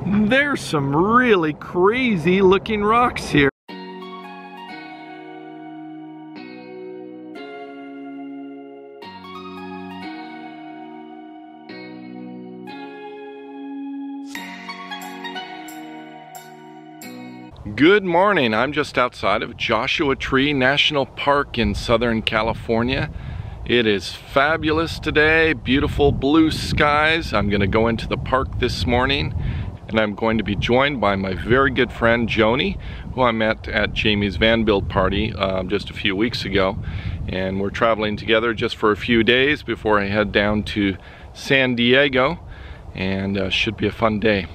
There's some really crazy looking rocks here. Good morning. I'm just outside of Joshua Tree National Park in Southern California. It is fabulous today, beautiful blue skies. I'm going to go into the park this morning and I'm going to be joined by my very good friend Joni, who I met at Jamie's van build party just a few weeks ago. And we're traveling together just for a few days before I head down to San Diego, and should be a fun day.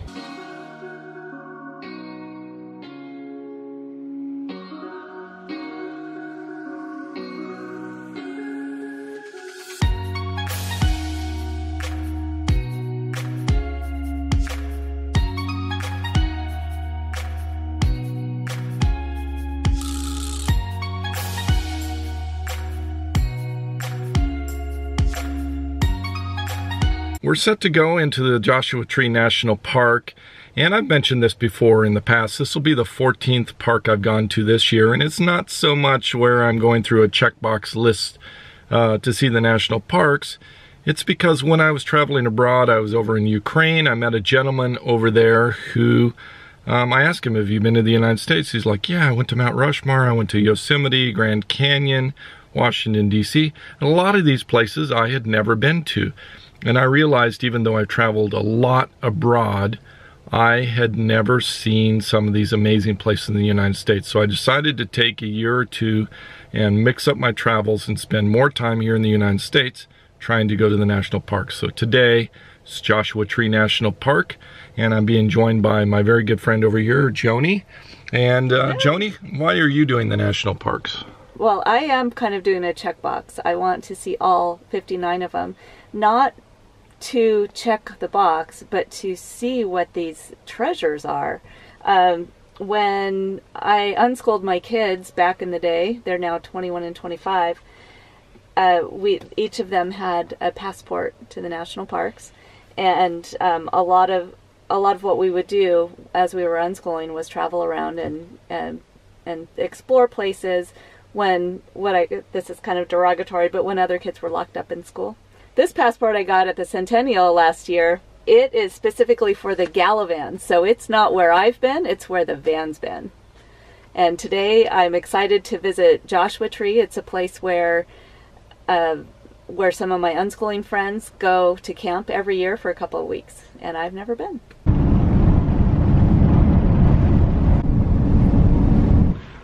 We're set to go into the Joshua Tree National Park, and I've mentioned this before in the past. This will be the 14th park I've gone to this year, and it's not so much where I'm going through a checkbox list to see the national parks. It's because when I was traveling abroad, I was over in Ukraine. I met a gentleman over there who, I asked him, have you been to the United States? He's like, yeah, I went to Mount Rushmore, I went to Yosemite, Grand Canyon, Washington, D.C. And a lot of these places I had never been to. And I realized, even though I traveled a lot abroad, I had never seen some of these amazing places in the United States. So I decided to take a year or two and mix up my travels and spend more time here in the United States trying to go to the national parks. So today, it's Joshua Tree National Park, and I'm being joined by my very good friend over here, Joni. And Joni, why are you doing the national parks? Well, I am kind of doing a checkbox. I want to see all 59 of them. Not to check the box, but to see what these treasures are. When I unschooled my kids back in the day, they're now 21 and 25, each of them had a passport to the national parks, and a lot of what we would do as we were unschooling was travel around and explore places when this is kind of derogatory, but when other kids were locked up in school. This passport I got at the Centennial last year, it is specifically for the gala van, so it's not where I've been, it's where the van's been. And today I'm excited to visit Joshua Tree. It's a place where some of my unschooling friends go to camp every year for a couple of weeks, and I've never been.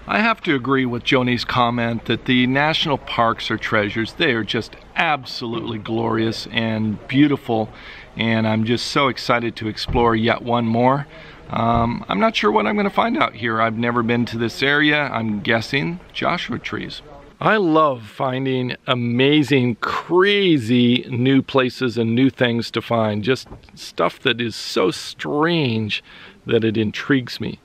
I have to agree with Joni's comment that the national parks are treasures. They are just absolutely glorious and beautiful, and I'm just so excited to explore yet one more. I'm not sure what I'm going to find out here. I've never been to this area. I'm guessing Joshua trees. I love finding amazing, crazy new places and new things to find. Just stuff that is so strange that it intrigues me.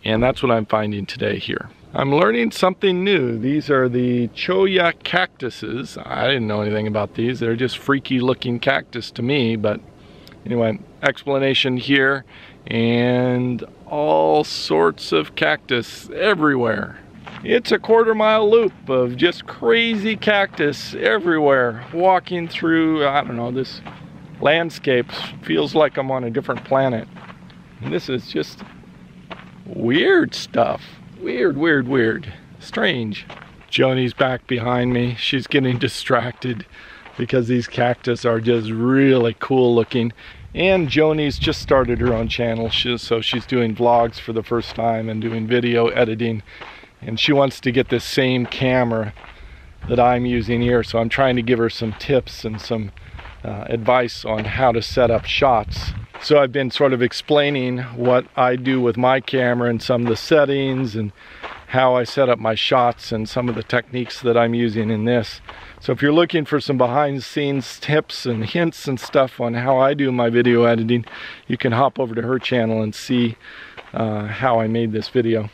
And that's what I'm finding today here. I'm learning something new. These are the cholla cactuses. I didn't know anything about these. They're just freaky looking cactus to me, but anyway, explanation here, and all sorts of cactus everywhere. It's a quarter-mile loop of just crazy cactus everywhere. Walking through, I don't know, this landscape feels like I'm on a different planet. And this is just weird stuff. Weird, weird, weird. Strange. Joni's back behind me. She's getting distracted because these cactus are just really cool looking. And Joni's just started her own channel, so she's doing vlogs for the first time and doing video editing. And she wants to get this same camera that I'm using here, so I'm trying to give her some tips and some advice on how to set up shots. So I've been sort of explaining what I do with my camera and some of the settings and how I set up my shots and some of the techniques that I'm using in this. So if you're looking for some behind the scenes tips and hints and stuff on how I do my video editing, you can hop over to her channel and see how I made this video.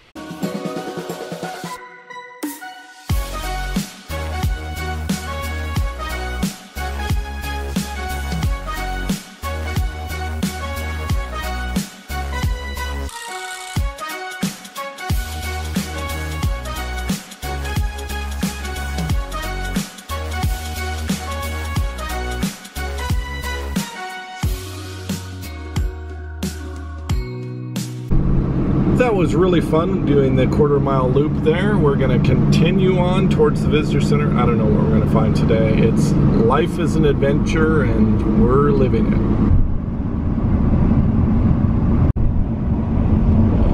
that was really fun doing the quarter-mile loop there. We're going to continue on towards the visitor center. I don't know what we're going to find today. It's life is an adventure and we're living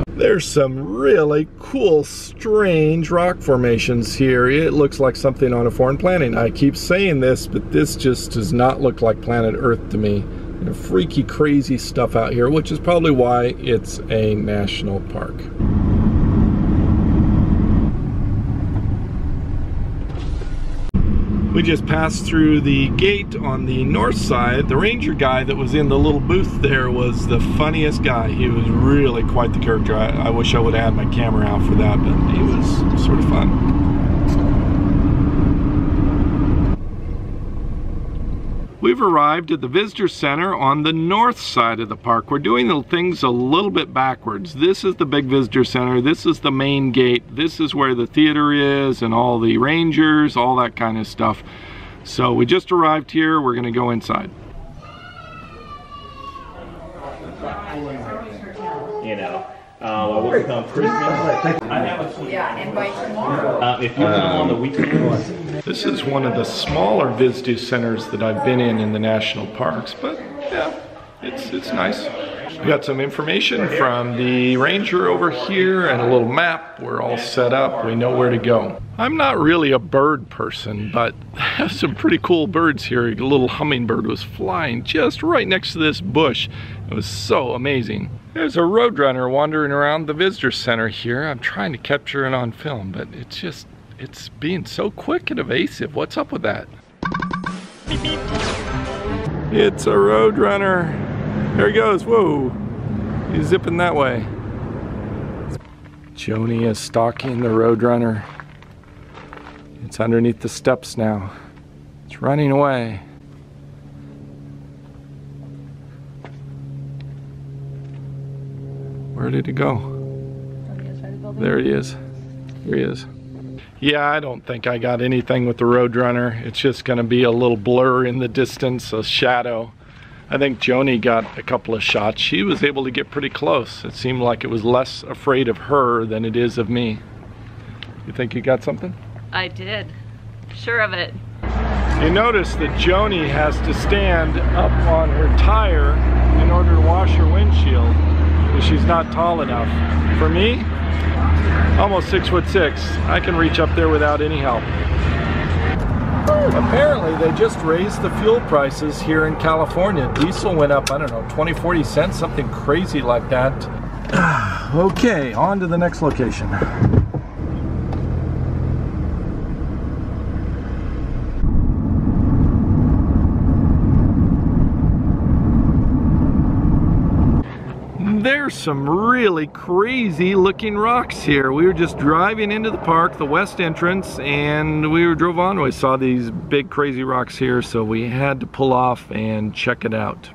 it. There's some really cool, strange rock formations here. It looks like something on a foreign planet. I keep saying this, but this just does not look like planet Earth to me. Freaky, crazy stuff out here, which is probably why it's a national park. We just passed through the gate on the north side. The ranger guy that was in the little booth there was the funniest guy. He was really quite the character. I wish I would have had my camera out for that, but he was sort of fun. We've arrived at the visitor center on the north side of the park. We're doing the things a little bit backwards. This is the big visitor center. This is the main gate. This is where the theater is and all the rangers, all that kind of stuff. So we just arrived here. We're going to go inside. You know, what we call Christmas. I have a sweet. Yeah, invite tomorrow. If you come on the weekend. This is one of the smaller visitor centers that I've been in the national parks, but yeah, it's nice. We got some information from the ranger over here and a little map. We're all set up. We know where to go. I'm not really a bird person, but there's some pretty cool birds here. A little hummingbird was flying just right next to this bush. It was so amazing. There's a roadrunner wandering around the visitor center here. I'm trying to capture it on film, but it's being so quick and evasive. What's up with that? Beep, beep. It's a roadrunner. There he goes. Whoa. He's zipping that way. Joni is stalking the roadrunner. It's underneath the steps now. It's running away. Where did it go? There he is. Here he is. Yeah, I don't think I got anything with the roadrunner. It's just going to be a little blur in the distance, a shadow. I think Joni got a couple of shots. She was able to get pretty close. It seemed like it was less afraid of her than it is of me. You think you got something? I did. Sure of it. You notice that Joni has to stand up on her tire in order to wash her windshield because she's not tall enough. For me, almost 6'6", I can reach up there without any help. Apparently they just raised the fuel prices here in California. Diesel went up, I don't know, 20-40 cents, something crazy like that. Okay, on to the next location. There's some really crazy looking rocks here. We were just driving into the park, the west entrance, and we drove on. We saw these big crazy rocks here, so we had to pull off and check it out.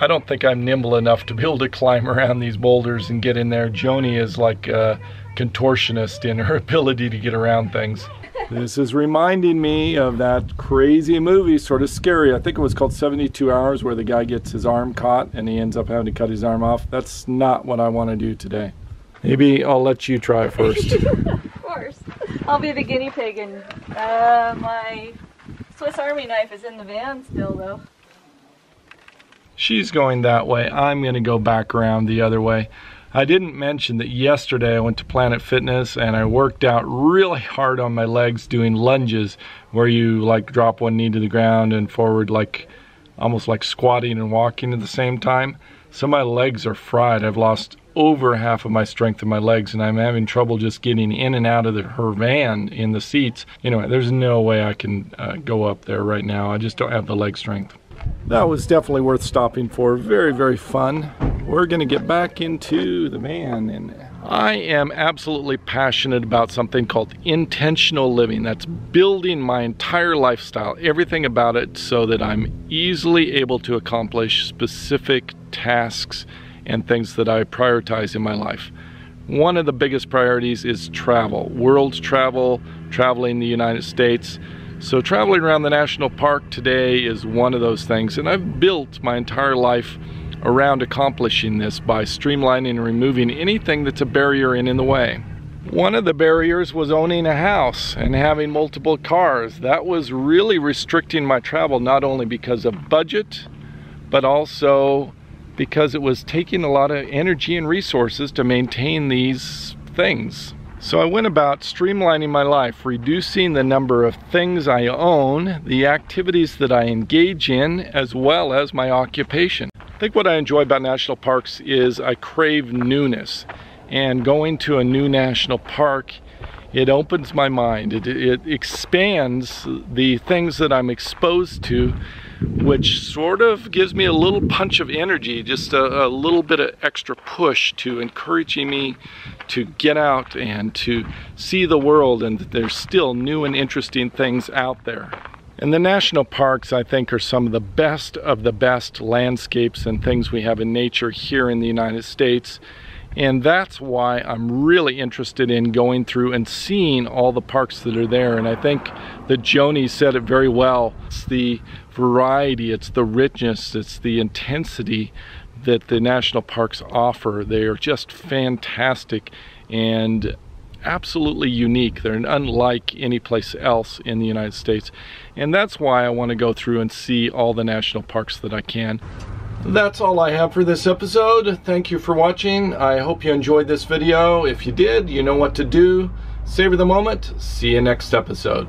I don't think I'm nimble enough to be able to climb around these boulders and get in there. Joni is like a contortionist in her ability to get around things. This is reminding me of that crazy movie, sort of scary. I think it was called 72 Hours, where the guy gets his arm caught and he ends up having to cut his arm off. That's not what I want to do today. Maybe I'll let you try first. Of course. I'll be the guinea pig, and my Swiss Army knife is in the van still, though. She's going that way. I'm going to go back around the other way. I didn't mention that yesterday I went to Planet Fitness and I worked out really hard on my legs doing lunges, where you like drop one knee to the ground and forward, like almost like squatting and walking at the same time. So my legs are fried. I've lost over half of my strength in my legs, and I'm having trouble just getting in and out of her van in the seats. Anyway, there's no way I can go up there right now. I just don't have the leg strength. That was definitely worth stopping for. Very, very fun. we're gonna get back into the van. And I am absolutely passionate about something called intentional living. That's building my entire lifestyle, everything about it, so that I'm easily able to accomplish specific tasks and things that I prioritize in my life. One of the biggest priorities is travel, world travel, traveling the United States. So traveling around the national park today is one of those things, and I've built my entire life around accomplishing this by streamlining and removing anything that's a barrier in the way. One of the barriers was owning a house and having multiple cars. That was really restricting my travel, not only because of budget, but also because it was taking a lot of energy and resources to maintain these things. So I went about streamlining my life, reducing the number of things I own, the activities that I engage in, as well as my occupation. I think what I enjoy about national parks is I crave newness. And going to a new national park, it opens my mind. It expands the things that I'm exposed to, which sort of gives me a little punch of energy, just a little bit of extra push to encouraging me to get out and to see the world, and that there's still new and interesting things out there. And the national parks, I think, are some of the best landscapes and things we have in nature here in the United States. And that's why I'm really interested in going through and seeing all the parks that are there. And I think that Joni said it very well. It's the variety, it's the richness, it's the intensity that the national parks offer. They are just fantastic and absolutely unique. They're unlike any place else in the United States. And that's why I want to go through and see all the national parks that I can. That's all I have for this episode. Thank you for watching. I hope you enjoyed this video. If you did, you know what to do. Savor the moment. See you next episode.